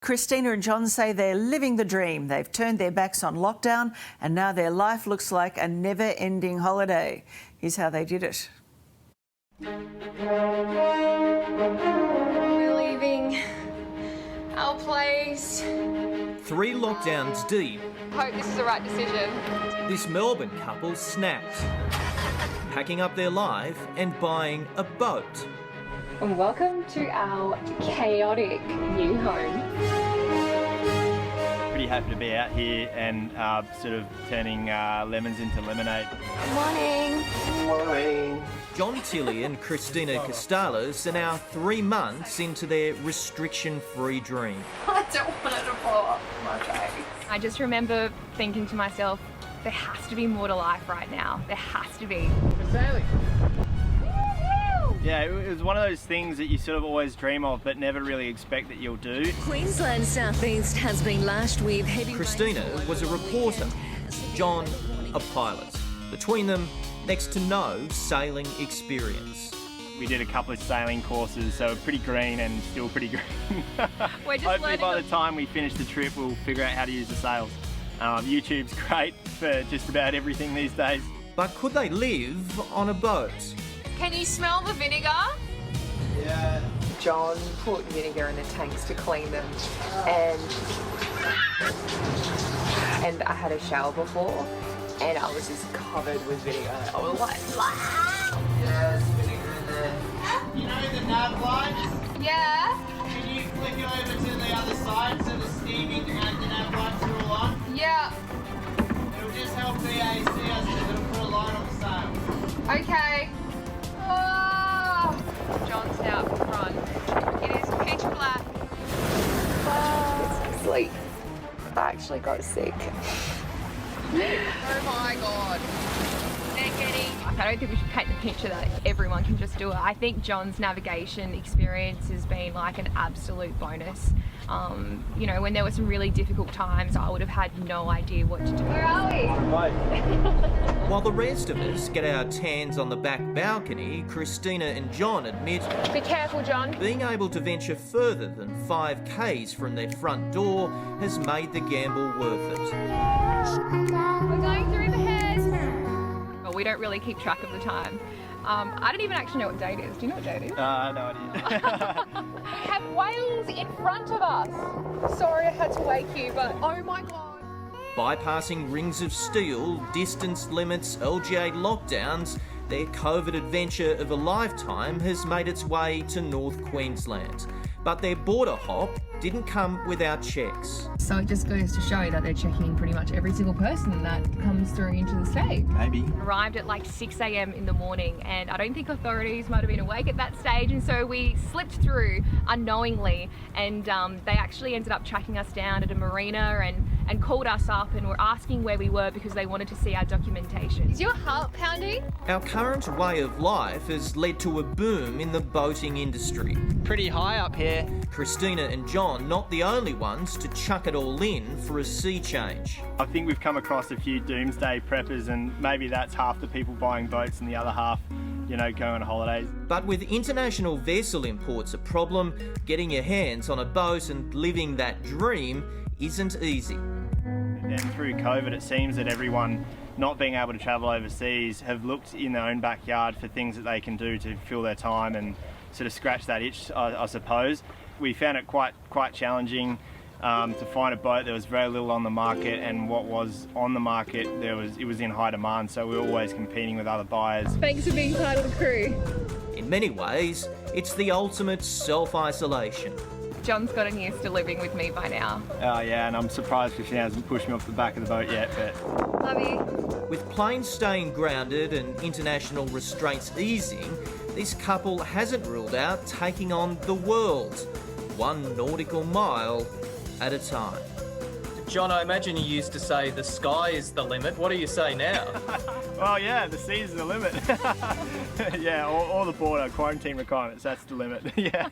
Christina and John say they're living the dream. They've turned their backs on lockdown and now their life looks like a never-ending holiday. Here's how they did it. We're leaving our place. 3 lockdowns deep, Hope this is the right decision. this Melbourne couple snapped, packing up their life and buying a boat. And welcome to our chaotic new home. Pretty happy to be out here and sort of turning lemons into lemonade. Morning. John Tilley and Christina Costales are now 3 months into their restriction-free dream. I don't want it to blow up my face. I just remember thinking to myself, there has to be more to life right now. There has to be. Yeah, it was one of those things that you sort of always dream of but never really expect that you'll do. Queensland's southeast has been lashed with heavy Christina was a reporter, John a pilot. Between them, next to no sailing experience. We did a couple of sailing courses, so we're pretty green and still pretty green. We're just Hopefully by learning the time we finish the trip, we'll figure out how to use the sails. YouTube's great for just about everything these days. But could they live on a boat? Can you smell the vinegar? Yeah. John put vinegar in the tanks to clean them, and I had a shower before, and I was just covered with vinegar. I was like, There's vinegar in there. You know the nav lights? Yeah. Can you flick it over to the other side so the steaming and the nav lights are all on? Yeah. It'll just help BAC us because it'll put a light on the sail. Okay. Oh. John's now up front. It is pitch black. it's sleep. I actually got sick. Oh my God. They're getting... I don't think we should paint the picture that everyone can just do it. I think John's navigation experience has been like an absolute bonus. You know, when there were some really difficult times, I would have had no idea what to do. Where are we? While the rest of us get our tans on the back balcony, Christina and John admit Be careful, John. being able to venture further than 5 k's from their front door has made the gamble worth it. We're going through the head. Well, we don't really keep track of the time. I don't even actually know what date it is. Do you know what date it is? No idea. We have whales in front of us. Sorry I had to wake you, but oh my God. Bypassing rings of steel, distance limits, LGA lockdowns, their COVID adventure of a lifetime has made its way to North Queensland. But their border hop didn't come without checks. So it just goes to show that they're checking pretty much every single person that comes through into the state. Maybe. Arrived at like 6 a.m. in the morning, and I don't think authorities might have been awake at that stage, and so we slipped through unknowingly, and they actually ended up tracking us down at a marina and called us up and were asking where we were because they wanted to see our documentation. Is your heart pounding? Our current way of life has led to a boom in the boating industry. Pretty high up here. Christina and John not the only ones to chuck it all in for a sea change. I think we've come across a few doomsday preppers, and maybe that's half the people buying boats and the other half, you know, going on holidays. But with international vessel imports a problem, getting your hands on a boat and living that dream isn't easy. And through COVID, it seems that everyone not being able to travel overseas have looked in their own backyard for things that they can do to fill their time and sort of scratch that itch, I suppose. We found it quite challenging to find a boat. There was very little on the market, and what was on the market, it was in high demand, so we were always competing with other buyers. Thanks for being part of the crew. In many ways, it's the ultimate self-isolation. John's gotten used to living with me by now. Oh yeah, and I'm surprised Christina hasn't pushed me off the back of the boat yet, but... Love you. With planes staying grounded and international restraints easing, this couple hasn't ruled out taking on the world, 1 nautical mile at a time. John, I imagine you used to say the sky is the limit. What do you say now? Well, yeah, the sea's the limit. Yeah, or the border, quarantine requirements, that's the limit, yeah.